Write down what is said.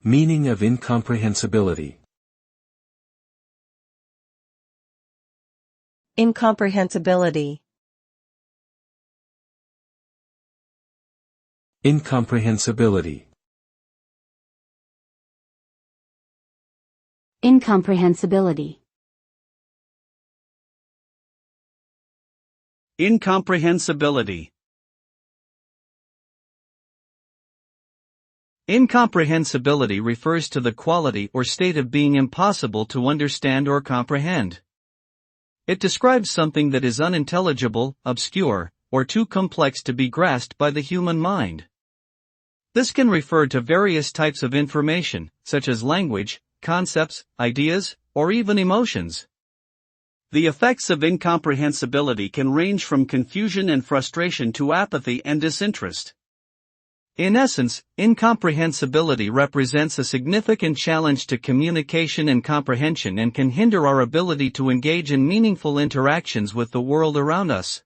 Meaning of incomprehensibility. Incomprehensibility. Incomprehensibility. Incomprehensibility. Incomprehensibility. Incomprehensibility refers to the quality or state of being impossible to understand or comprehend. It describes something that is unintelligible, obscure, or too complex to be grasped by the human mind. This can refer to various types of information, such as language, concepts, ideas, or even emotions. The effects of incomprehensibility can range from confusion and frustration to apathy and disinterest. In essence, incomprehensibility represents a significant challenge to communication and comprehension and can hinder our ability to engage in meaningful interactions with the world around us.